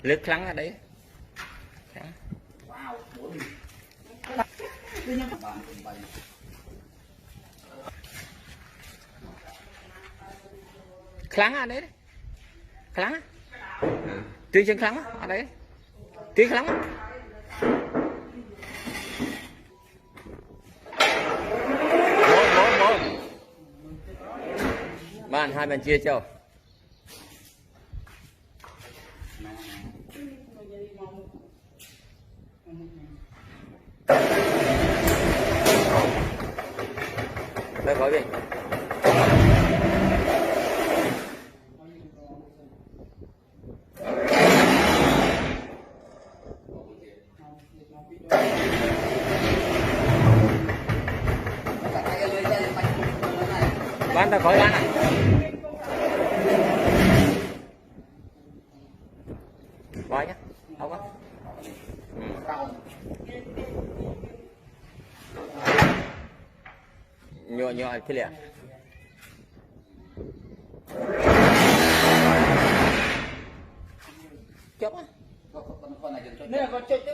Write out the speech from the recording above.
Lướt khăn ở đấy. Khăn ở đấy. Khăn. Tuy chân khăn ở đấy. Tuy khăn. Một. Bạn hai bên chia cho. Đây có gì? Bán ta khỏi bán à? Coi nhá, không có. Nhỏ thế liền. Chốc á. Nè con chốc chứ.